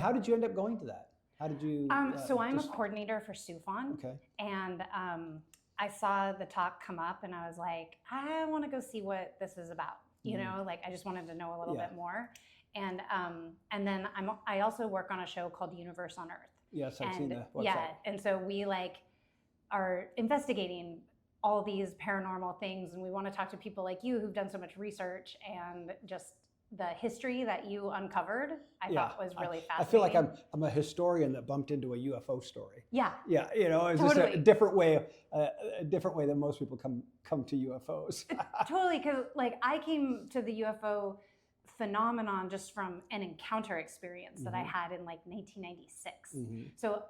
How did you end up going to that? How did you? So I'm a coordinator for SUFON. Okay. And I saw the talk come up and I was like, I want to go see what this is about. You know, like I just wanted to know a little bit more. And then I also work on a show called Universe on Earth. Yes, I've seen the website. Yeah, and so we like are investigating all these paranormal things, and we want to talk to people like you who've done so much research, and just the history that you uncovered, I thought was really fascinating. I feel like I'm a historian that bumped into a UFO story. Yeah. Yeah, you know, it's totally. just a different way than most people come to UFOs. Totally, because like I came to the UFO phenomenon just from an encounter experience that I had in like 1996. So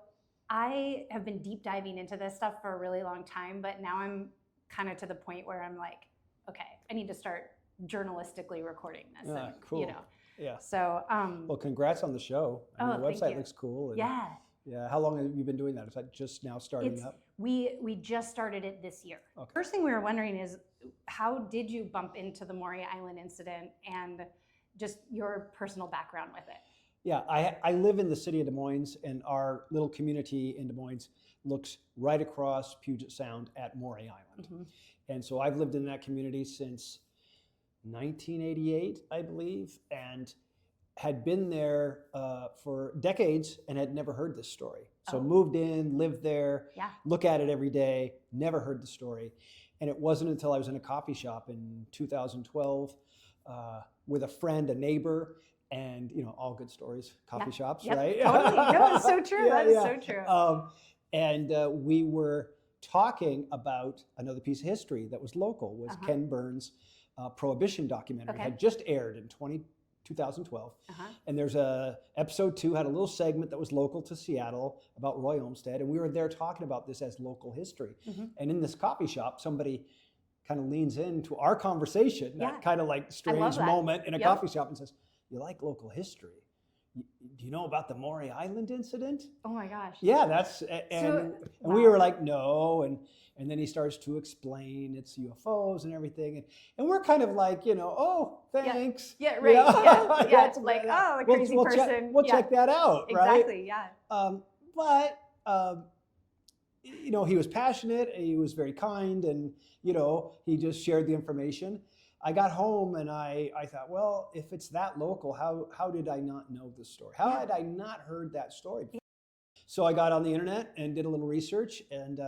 I have been deep diving into this stuff for a really long time, but now I'm kind of to the point where I'm like, okay, I need to start journalistically recording this. And, cool. You know. Yeah. So well, congrats on the show. I mean, the website looks cool. And, yeah. Yeah. How long have you been doing that? Is that just now starting up? We just started it this year. Okay. First thing we were wondering is, how did you bump into the Maury Island incident and just your personal background with it? Yeah, I live in the city of Des Moines, and our little community in Des Moines looks right across Puget Sound at Maury Island. And so I've lived in that community since 1988, I believe, and had been there for decades and had never heard this story. So moved in, lived there, look at it every day, never heard the story. And it wasn't until I was in a coffee shop in 2012 with a friend, a neighbor, and you know, all good stories, coffee shops, right? Totally. No, it's so true. That is so true. And we were talking about another piece of history that was local, was Ken Burns' Prohibition documentary. It had just aired in 2012. And there's episode 2 had a little segment that was local to Seattle about Roy Olmsted, and we were there talking about this as local history. And in this coffee shop, somebody kind of leans into our conversation, that kind of like strange moment in a coffee shop, and says, "You like local history? Do you know about the Maury Island Incident?" Oh my gosh. Yeah, that's, and we were like, no, and then he starts to explain it's UFOs and everything, and we're kind of like, you know, oh, thanks. Yeah, right. You know? Yeah, it's like, oh, the crazy person. We'll check that out, right? Exactly, yeah. But, you know, he was passionate, and he was very kind, and, you know, he just shared the information. I got home and I thought, well, if it's that local, how did I not know this story? How had I not heard that story before? So I got on the internet and did a little research, and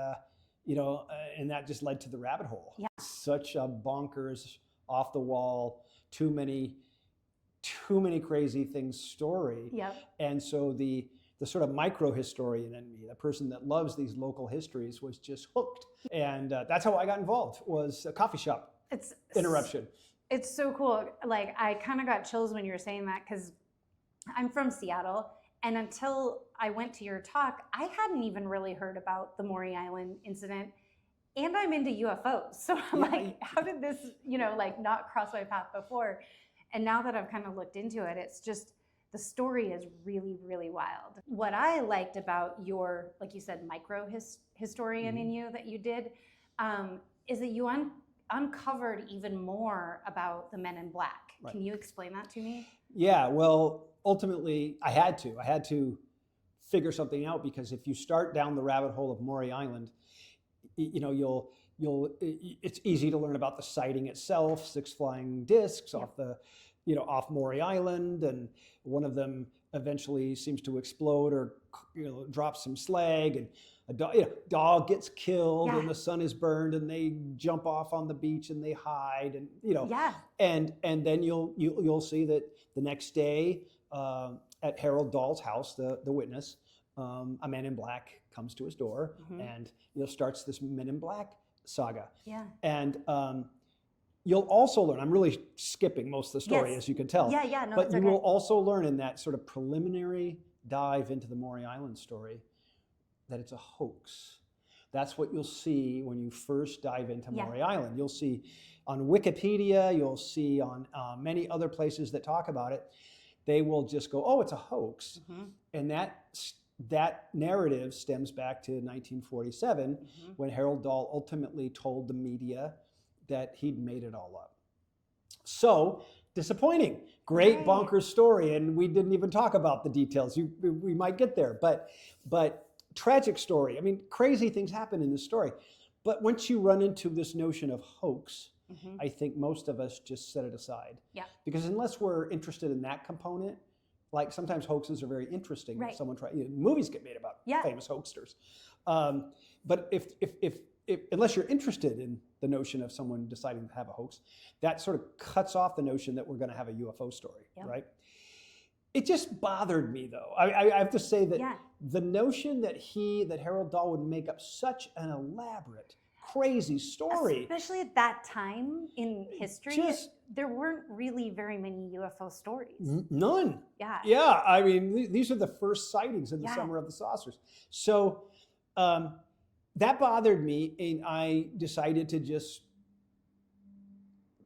you know, and that just led to the rabbit hole. Yeah. Such a bonkers, off the wall, too many crazy things story. Yeah. And so the sort of micro historian in me, the person that loves these local histories, was just hooked. And that's how I got involved, was a coffee shop. Interruption. It's so cool. Like, I kind of got chills when you were saying that, because I'm from Seattle, and until I went to your talk, I hadn't even really heard about the Maury Island incident, and I'm into UFOs. So I'm like, how did this, you know, like not cross my path before? And now that I've kind of looked into it, it's just, the story is really, really wild. What I liked about your, like you said, micro historian in you that you did, is that you uncovered even more about the Men in Black. Can you explain that to me? Yeah, well, ultimately I had to figure something out, because if you start down the rabbit hole of Maury Island, you know, it's easy to learn about the sighting itself, 6 flying discs off off Maury Island, and one of them eventually seems to explode or, you know, drop some slag, and a dog gets killed, and the sun is burned, and they jump off on the beach and they hide, and you know, and then you'll see that the next day at Harold Dahl's house, the witness, a man in black comes to his door, and starts this Men in Black saga. Yeah, and you'll also learn, I'm really skipping most of the story, as you can tell. Yeah, no, but you will also learn in that sort of preliminary dive into the Maury Island story that it's a hoax. That's what you'll see when you first dive into Maury Island. You'll see on Wikipedia, you'll see on many other places that talk about it, they will just go, oh, it's a hoax. And that narrative stems back to 1947, when Harold Dahl ultimately told the media that he'd made it all up. So disappointing. Great Right. bonkers story, and we didn't even talk about the details. We might get there, but tragic story. I mean, crazy things happen in this story. But once you run into this notion of hoax, Mhm. I think most of us just set it aside. Yeah. Because unless we're interested in that component, like sometimes hoaxes are very interesting. Right. Someone movies get made about Yeah. famous hoaxsters. But if unless you're interested in the notion of someone deciding to have a hoax, that sort of cuts off the notion that we're going to have a UFO story, Yep. right? It just bothered me, though. I have to say that Yeah. the notion that Harold Dahl would make up such an elaborate, crazy story. Especially at that time in history, Just- there weren't really very many UFO stories. None. Yeah. Yeah, I mean, these are the first sightings in the Yeah. summer of the saucers. So that bothered me, and I decided to just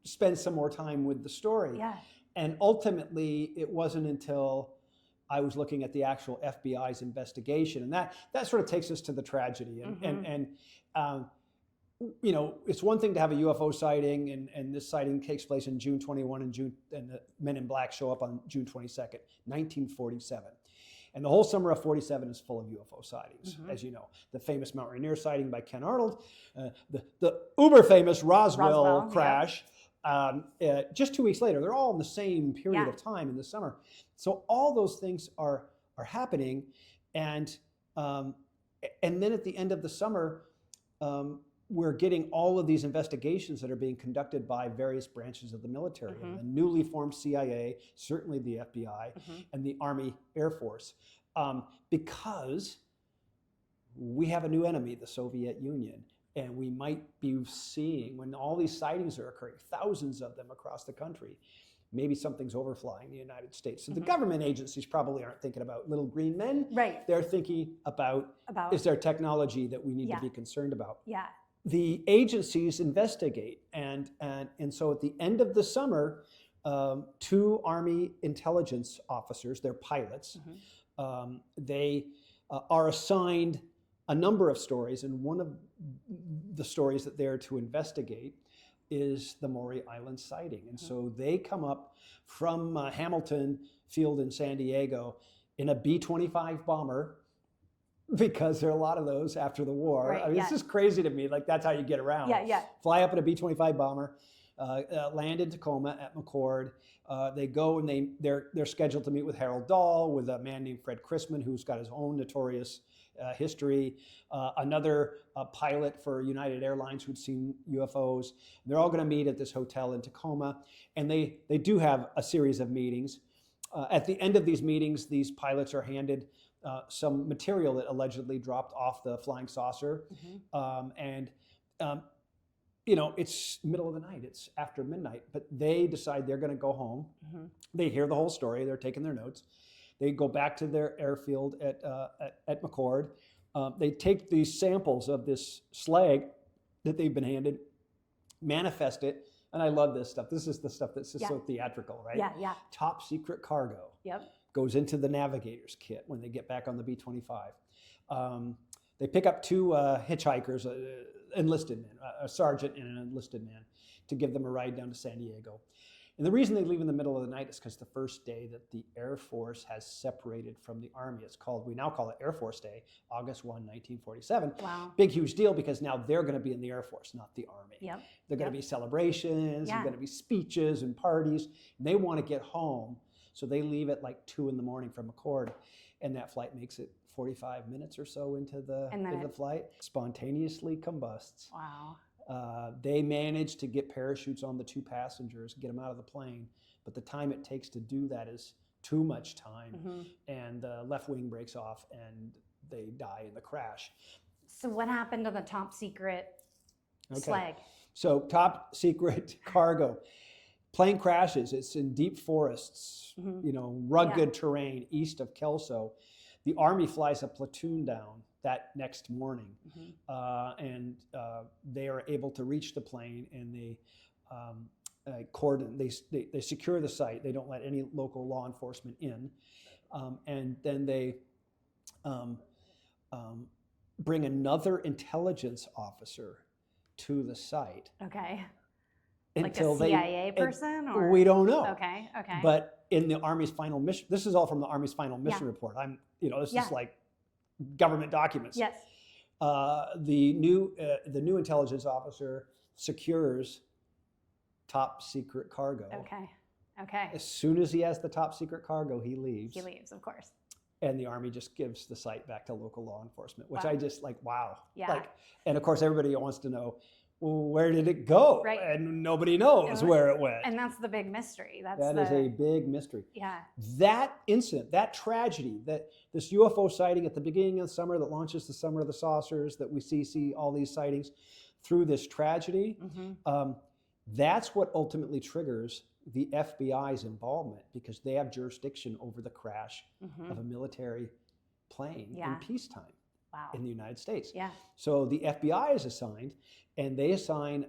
spend some more time with the story. Yeah. And ultimately, it wasn't until I was looking at the actual FBI's investigation, and that sort of takes us to the tragedy. And you know, it's one thing to have a UFO sighting, and this sighting takes place in June 21, and the Men in Black show up on June 22nd, 1947. And the whole summer of 47 is full of UFO sightings, as you know. The famous Mount Rainier sighting by Ken Arnold, the uber famous Roswell crash. Yeah. Just 2 weeks later, they're all in the same period of time in the summer. So all those things are happening, and then at the end of the summer, we're getting all of these investigations that are being conducted by various branches of the military, and the newly formed CIA, certainly the FBI, and the Army Air Force, because we have a new enemy, the Soviet Union. And we might be seeing, when all these sightings are occurring, thousands of them across the country, maybe something's overflying the United States. So the government agencies probably aren't thinking about little green men. Right. They're thinking about is there technology that we need to be concerned about? Yeah. The agencies investigate. And so at the end of the summer, 2 Army intelligence officers, they're pilots, they are assigned a number of stories, and one of the stories that they're to investigate is the Maury Island sighting. And so they come up from Hamilton Field in San Diego in a B-25 bomber, because there are a lot of those after the war. Right, I mean, it's just crazy to me. Like, that's how you get around. Yeah. Fly up in a B-25 bomber, land in Tacoma at McCord. They go and they're scheduled to meet with Harold Dahl, with a man named Fred Chrisman, who's got his own notorious history, another pilot for United Airlines who'd seen UFOs. They're all going to meet at this hotel in Tacoma, and they do have a series of meetings. At the end of these meetings, these pilots are handed some material that allegedly dropped off the flying saucer, you know, it's middle of the night, it's after midnight, but they decide they're going to go home. They hear the whole story, they're taking their notes. They go back to their airfield at McCord. They take these samples of this slag that they've been handed, manifest it, and I love this stuff. This is the stuff that's just so theatrical, right? Yeah. Top secret cargo. Yep. Goes into the navigator's kit when they get back on the B-25. They pick up 2 hitchhikers, enlisted men, a sergeant and an enlisted man, to give them a ride down to San Diego. And the reason they leave in the middle of the night is because the first day that the Air Force has separated from the Army, we now call it Air Force Day, August 1, 1947. Wow. Big, huge deal, because now they're going to be in the Air Force, not the Army. Yep. They're going to be celebrations, there's going to be speeches and parties. And they want to get home, so they leave at like 2 in the morning from McCord, and that flight makes it 45 minutes or so into the flight, spontaneously combusts. Wow. They manage to get parachutes on the 2 passengers, get them out of the plane, but the time it takes to do that is too much time, and the left wing breaks off and they die in the crash. So what happened to the top secret slag? So top secret cargo. Plane crashes. It's in deep forests, you know, rugged terrain east of Kelso. The Army flies a platoon down that next morning, and they are able to reach the plane, and they secure the site. They don't let any local law enforcement in, and then they bring another intelligence officer to the site. Okay. Like a CIA person, or we don't know. Okay. But in the Army's final mission, this is all from the Army's final mission report. This is like government documents. Yes. The new intelligence officer secures top secret cargo. Okay. As soon as he has the top secret cargo, he leaves. He leaves, of course. And the Army just gives the site back to local law enforcement, which Wow. I just like, wow. Yeah. And of course, everybody wants to know, well, where did it go? Right. And nobody knows where it went. And that's the big mystery. That is a big mystery. Yeah. That incident, that tragedy, that this UFO sighting at the beginning of the summer that launches the Summer of the Saucers, that we see all these sightings through this tragedy, that's what ultimately triggers the FBI's involvement, because they have jurisdiction over the crash of a military plane in peacetime in the United States. Yeah. So the FBI is assigned, and they assign,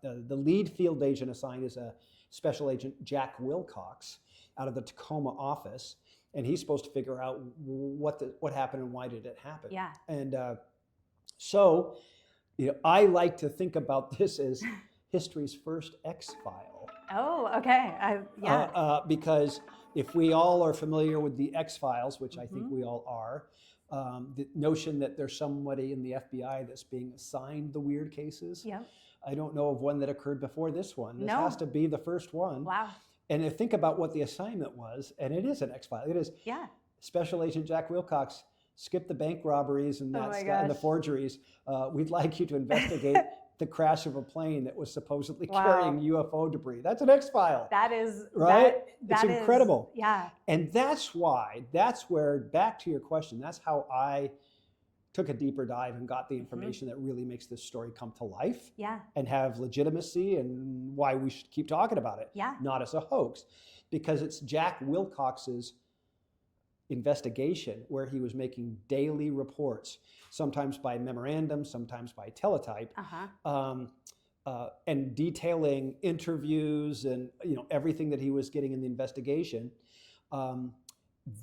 the lead field agent assigned is a Special Agent Jack Wilcox out of the Tacoma office, and he's supposed to figure out what happened and why did it happen. Yeah. And so, I like to think about this as history's first X-file. Oh, okay. Because if we all are familiar with the X-Files, which I think we all are, the notion that there's somebody in the FBI that's being assigned the weird cases. Yeah. I don't know of one that occurred before this one. This No. has to be the first one. Wow. And to think about what the assignment was, and it is an X-File. It is Special Agent Jack Wilcox, skip the bank robberies and that stuff, and the forgeries. We'd like you to investigate the crash of a plane that was supposedly carrying UFO debris. That's an X-File. That is right. That it's incredible. Yeah. And that's where, back to your question, that's how I took a deeper dive and got the information that really makes this story come to life. Yeah. And have legitimacy, and why we should keep talking about it. Yeah. Not as a hoax, because it's Jack Wilcox's investigation where he was making daily reports, sometimes by memorandum, sometimes by teletype, and detailing interviews and everything that he was getting in the investigation.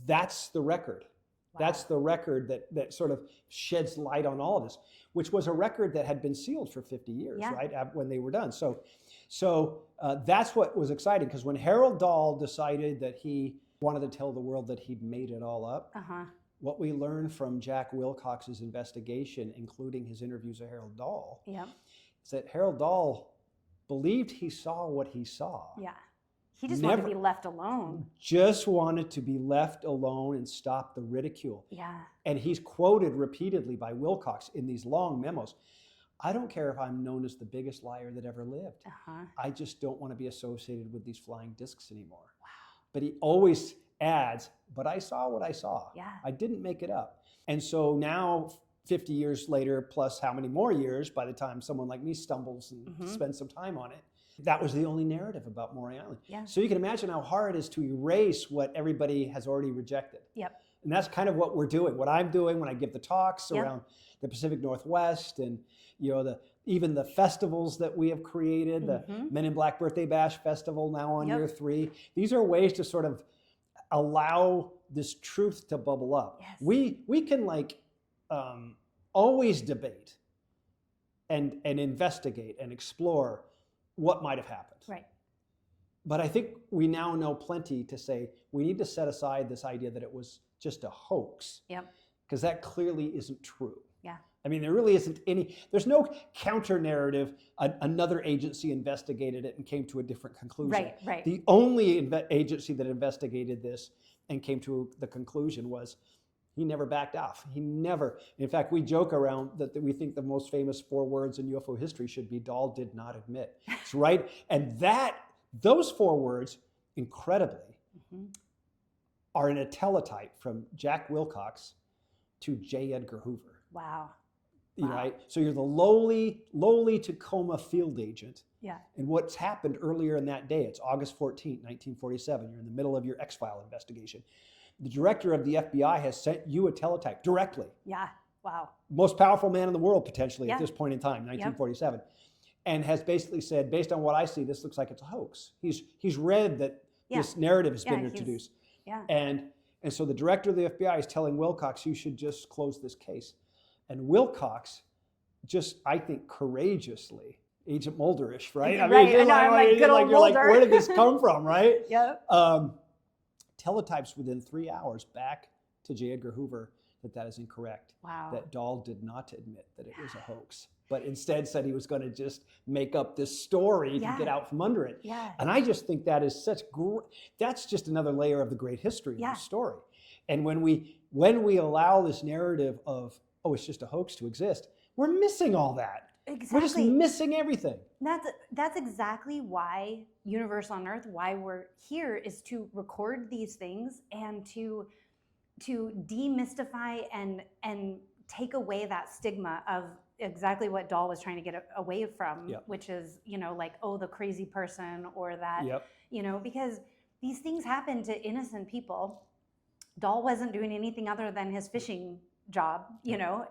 That's the record. Wow. That's the record that sort of sheds light on all of this, which was a record that had been sealed for 50 years, right, when they were done. So that's what was exciting, because when Harold Dahl decided that he wanted to tell the world that he'd made it all up, what we learned from Jack Wilcox's investigation, including his interviews of Harold Dahl, is that Harold Dahl believed he saw what he saw. Yeah. He just wanted to be left alone. Just wanted to be left alone and stop the ridicule. Yeah. And he's quoted repeatedly by Wilcox in these long memos. I don't care if I'm known as the biggest liar that ever lived. I just don't want to be associated with these flying discs anymore. Wow. But he always adds, but I saw what I saw. Yeah. I didn't make it up. And so now, 50 years later, plus how many more years by the time someone like me stumbles and spends some time on it, that was the only narrative about Maury Island. Yeah. So you can imagine how hard it is to erase what everybody has already rejected. Yep. And that's kind of what we're doing, what I'm doing when I give the talks around the Pacific Northwest, and even the festivals that we have created, the Men in Black Birthday Bash Festival now on year 3. These are ways to sort of allow this truth to bubble up. Yes. We can always debate and investigate and explore what might have happened. Right. But I think we now know plenty to say we need to set aside this idea that it was just a hoax. Yep. Because that clearly isn't true. Yeah. I mean, there really isn't there's no counter narrative. Another agency investigated it and came to a different conclusion. Right. The only agency that investigated this and came to the conclusion was he never backed off. He never. In fact, we joke around that we think the most famous 4 words in UFO history should be Dahl did not admit. It's right. And those 4 words, incredibly, are in a teletype from Jack Wilcox to J. Edgar Hoover. Wow. Right? So you're the lowly Tacoma field agent. Yeah. And what's happened earlier in that day, it's August 14th, 1947. You're in the middle of your X-File investigation. The director of the FBI has sent you a teletype directly. Yeah. Wow. Most powerful man in the world, potentially, at this point in time, 1947. And has basically said, based on what I see, this looks like it's a hoax. He's read that this narrative has been introduced. Yeah. And so the director of the FBI is telling Wilcox, you should just close this case. And Wilcox just, I think, courageously Agent Mulder-ish, right? Right. I know, I'm like, good old you're like, Mulder. where did this come from, right? Yep. Teletypes within 3 hours back to J. Edgar Hoover that is incorrect. Wow. That Dahl did not admit that it was a hoax, but instead said he was going to just make up this story to get out from under it. Yeah. And I just think that is that's just another layer of the great history of the story. And when we allow this narrative of, oh, it's just a hoax to exist, we're missing all that. Exactly. We're just missing everything. That's exactly why Universe on Earth, why we're here, is to record these things and to demystify and take away that stigma of exactly what Dahl was trying to get away from, which is, like, oh, the crazy person, or that, because these things happen to innocent people. Dahl wasn't doing anything other than his fishing job,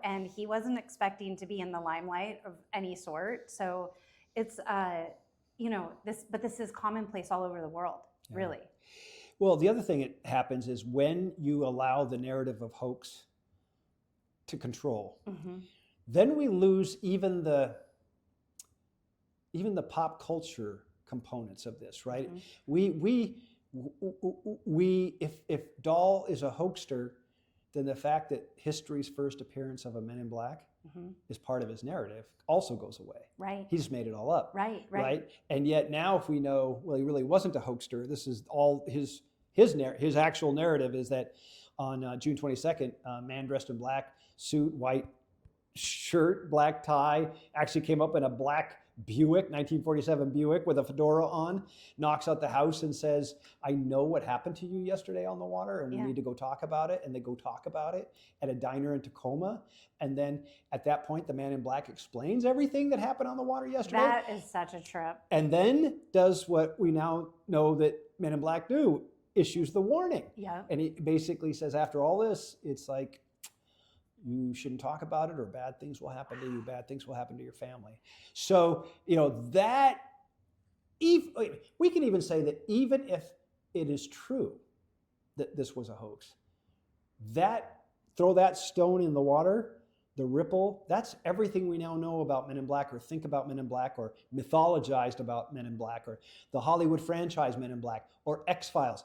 and he wasn't expecting to be in the limelight of any sort. So it's, this is commonplace all over the world, really. Well, the other thing that happens is when you allow the narrative of hoax to control, then we lose even the pop culture components of this, right? If Dahl is a hoaxer, then the fact that history's first appearance of a Men in Black is part of his narrative also goes away. Right. He just made it all up. Right. And yet now, if we know, well, he really wasn't a hoaxer. This is all his actual narrative is that on June 22nd, a man dressed in black suit, white shirt, black tie, actually came up in a black Buick, 1947 Buick with a fedora on, knocks out the house and says, I know what happened to you yesterday on the water and we need to go talk about it. And they go talk about it at a diner in Tacoma. And then at that point, the man in black explains everything that happened on the water yesterday. That is such a trip. And then does what we now know that Men in Black do, issues the warning. Yeah. And he basically says, after all this, it's like, you shouldn't talk about it, or bad things will happen to you, bad things will happen to your family. So, that, we can even say that even if it is true that this was a hoax, throw that stone in the water, the ripple, that's everything we now know about Men in Black, or think about Men in Black, or mythologized about Men in Black, or the Hollywood franchise Men in Black, or X-Files.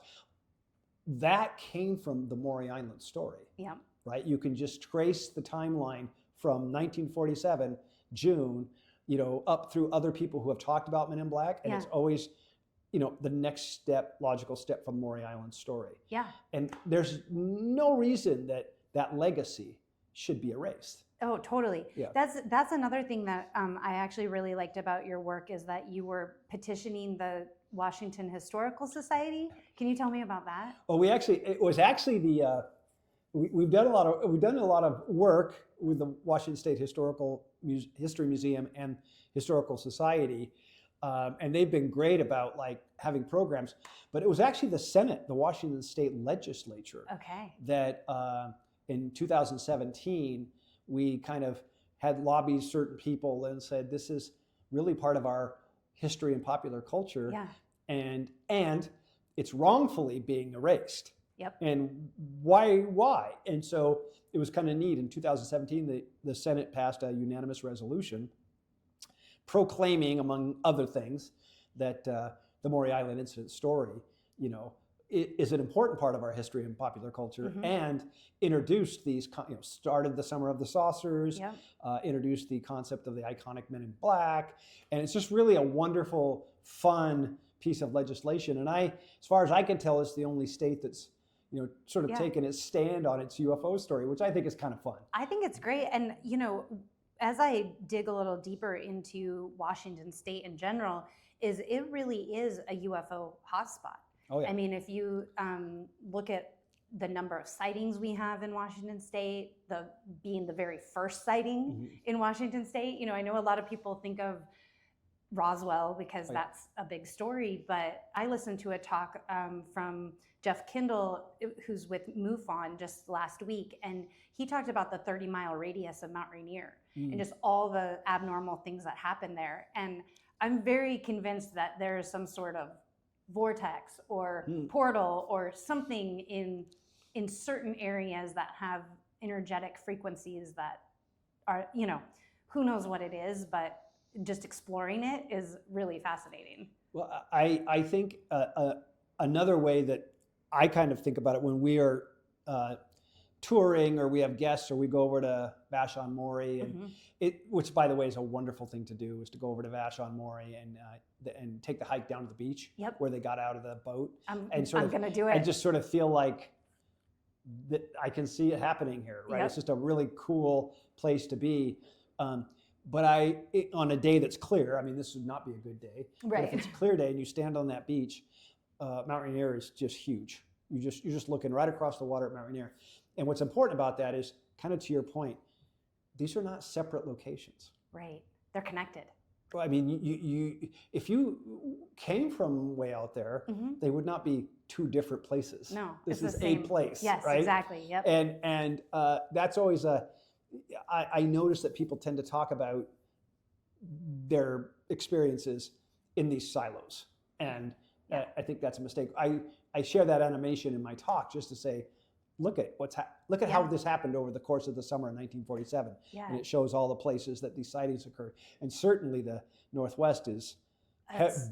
That came from the Maury Island story. Yeah. Right? You can just trace the timeline from 1947, June, up through other people who have talked about Men in Black. And it's always, the next step, logical step from Maury Island story. Yeah. And there's no reason that legacy should be erased. Oh, totally. Yeah. That's another thing that I actually really liked about your work, is that you were petitioning the Washington Historical Society. Can you tell me about that? Oh, it was actually the, we've done a lot of work with the Washington State History Museum and Historical Society, and they've been great about having programs. But it was actually the Senate, the Washington State Legislature, that in 2017 we kind of had lobbied certain people and said, this is really part of our history and popular culture, and it's wrongfully being erased. Yep. And why? And so it was kind of neat. In 2017, the Senate passed a unanimous resolution proclaiming, among other things, that the Maury Island Incident story, is an important part of our history and popular culture, and introduced these, started the Summer of the Saucers, introduced the concept of the iconic Men in Black, and it's just really a wonderful, fun piece of legislation. And as far as I can tell, it's the only state that's sort of taken its stand on its UFO story, which I think is kind of fun. I think it's great. And, as I dig a little deeper into Washington State in general, it really is a UFO hotspot. Oh, yeah. I mean, if you look at the number of sightings we have in Washington State, being the very first sighting in Washington State, I know a lot of people think of Roswell because that's a big story, but I listened to a talk from Jeff Kindle, who's with MUFON, just last week, and he talked about the 30-mile radius of Mount Rainier and just all the abnormal things that happen there. And I'm very convinced that there's some sort of vortex or portal or something in certain areas that have energetic frequencies that are, who knows what it is, but just exploring it is really fascinating. Well, I think another way that I kind of think about it when we are touring or we have guests or we go over to Vashon Maury, and which by the way is a wonderful thing to do, is to go over to Vashon Maury and take the hike down to the beach where they got out of the boat. I'm going to do it. And just sort of feel like that I can see it happening here, right? It's just a really cool place to be. But on a day that's clear, I mean, this would not be a good day. Right. But if it's a clear day and you stand on that beach, Mount Rainier is just huge. You're just looking right across the water at Mount Rainier. And what's important about that is, kind of to your point, these are not separate locations. Right. They're connected. I mean, if you came from way out there, they would not be two different places. No, this is a place. Yes, right? Exactly. Yep. And that's always I notice that people tend to talk about their experiences in these silos, and I think that's a mistake. I share that animation in my talk just to say, look at how this happened over the course of the summer of 1947, and it shows all the places that these sightings occurred. And certainly the Northwest is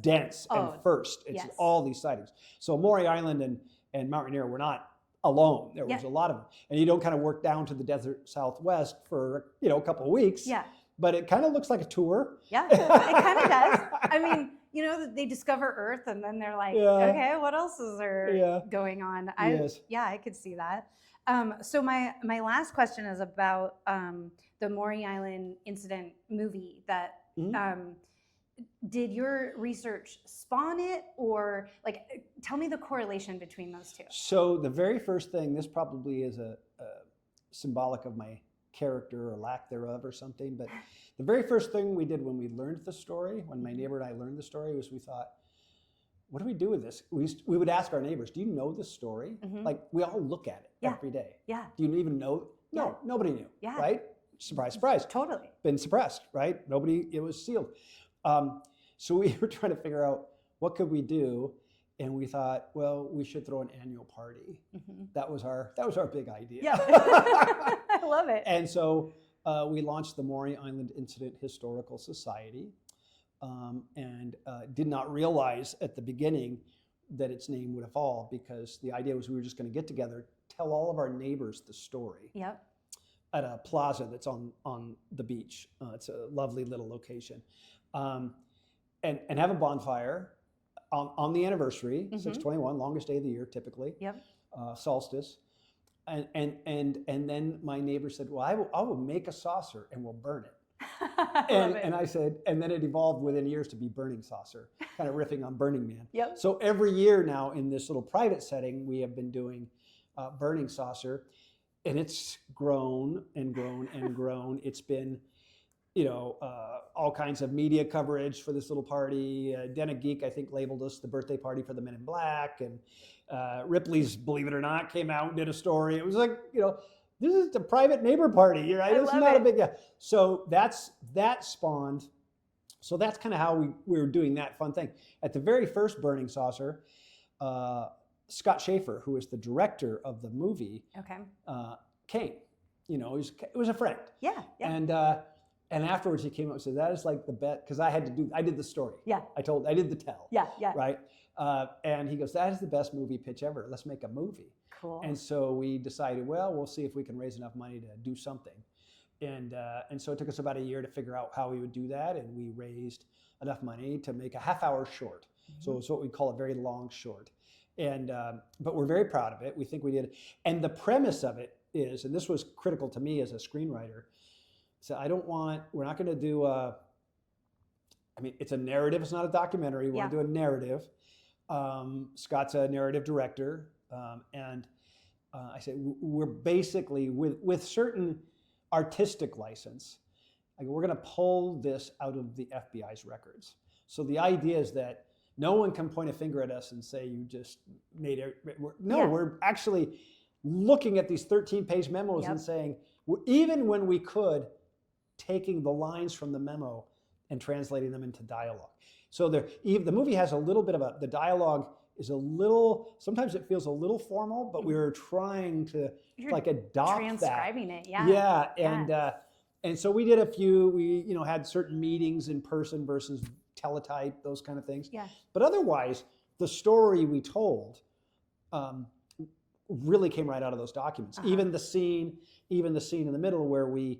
dense and first. It's all these sightings. So Maury Island and Mount Rainier were not alone. There was a lot of them, and you don't kind of work down to the desert Southwest for a couple of weeks. Yeah. But it kind of looks like a tour. Yeah, it kind of does. I mean, they discover Earth, and then they're like, okay, what else is there going on? I could see that. So my last question is about the Maury Island Incident movie. That did your research spawn it, or tell me the correlation between those two? So the very first thing, this probably is a symbolic of my character or lack thereof or something, but the very first thing we did when we learned the story, when my neighbor and I learned the story, was we thought, what do we do with this? We would ask our neighbors, do you know this story? Like, we all look at it every day. Yeah. Do you even know? No, nobody knew. Yeah. Right? Surprise, surprise. Totally. Been suppressed, right? It was sealed. So we were trying to figure out what could we do, and we thought, well, we should throw an annual party. That was our big idea. Yeah. I love it. And so we launched the Maury Island Incident Historical Society, and did not realize at the beginning that its name would evolve, because the idea was we were just going to get together, tell all of our neighbors the story. Yep. At a plaza that's on the beach. It's a lovely little location, and have a bonfire on the anniversary, 6/21, longest day of the year typically. Yep. Solstice, and then my neighbor said, well, I will make a saucer and we'll burn it. And I said, and then it evolved within years to be Burning Saucer, kind of riffing on Burning Man. Yep. So every year now in this little private setting, we have been doing Burning Saucer, and it's grown and grown and grown. It's been, all kinds of media coverage for this little party. Den of Geek, I think, labeled us the birthday party for the Men in Black, and Ripley's, believe it or not, came out and did a story. It was like, this is a private neighbor party, right? It's not a big, So that spawned. So that's kind of how we were doing that fun thing. At the very first Burning Saucer, Scott Schaefer, who is the director of the movie, came. It was a friend. Yeah. And afterwards he came up and said, that is like the best, because I did the story. Yeah. I did the tell. Yeah. Right. And he goes, that is the best movie pitch ever. Let's make a movie. Cool. And so we decided, well, we'll see if we can raise enough money to do something. And so it took us about a year to figure out how we would do that. And we raised enough money to make a half-hour short. So it's what we call a very long short. And but we're very proud of it. We think we did. And the premise of it is, and this was critical to me as a screenwriter, so we're not going to do it's a narrative. It's not a documentary. We want to do a narrative. Scott's a narrative director. And I said, we're basically, with certain artistic license, we're going to pull this out of the FBI's records. So the idea is that no one can point a finger at us and say, you just made it. We're actually looking at these 13-page memos and saying, even when we could, taking the lines from the memo and translating them into dialogue. So the movie has a little bit of the dialogue is sometimes it feels a little formal, but we were trying to adopt transcribing that. It, yeah. Yeah, And so we did a few. We had certain meetings in person versus teletype, those kind of things. Yeah. But otherwise, the story we told really came right out of those documents. Even the scene in the middle where we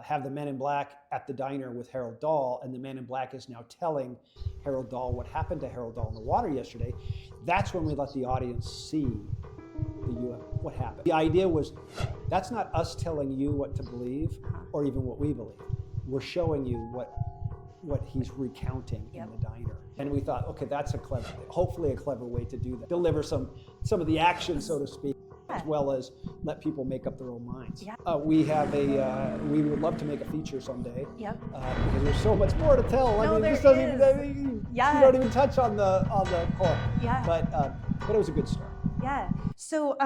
have the Men in Black at the diner with Harold Dahl, and the Man in Black is now telling Harold Dahl what happened to Harold Dahl in the water yesterday. That's when we let the audience see what happened. The idea was, that's not us telling you what to believe or even what we believe. We're showing you what he's recounting in the diner. And we thought, okay, that's hopefully a clever way to do that. Deliver some of the action, so to speak, as well as let people make up their own minds. Yeah. We would love to make a feture someday. Yep. Because there's so much more to tell. No, this there doesn't is. even, Yeah. you don't even touch on the core. Yeah. But it was a good start. Yeah. So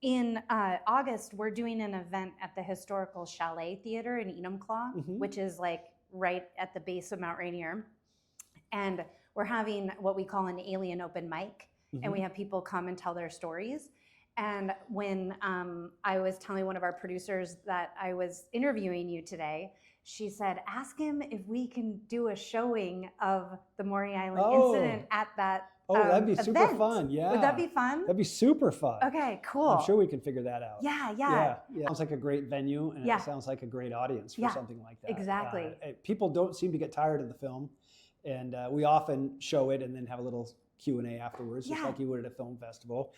in August, we're doing an event at the Historical Chalet Theater in Enumclaw, which is like right at the base of Mount Rainier. And we're having what we call an alien open mic. And we have people come and tell their stories. And when I was telling one of our producers that I was interviewing you today, she said, ask him if we can do a showing of the Maury Island incident at that that'd be super event. fun. Yeah. Would that be fun? That'd be super fun. Okay, cool. I'm sure we can figure that out. Yeah. Sounds like a great venue, and it sounds like a great audience for something like that. Exactly. People don't seem to get tired of the film, and we often show it and then have a little Q&A afterwards, just like you would at a film festival.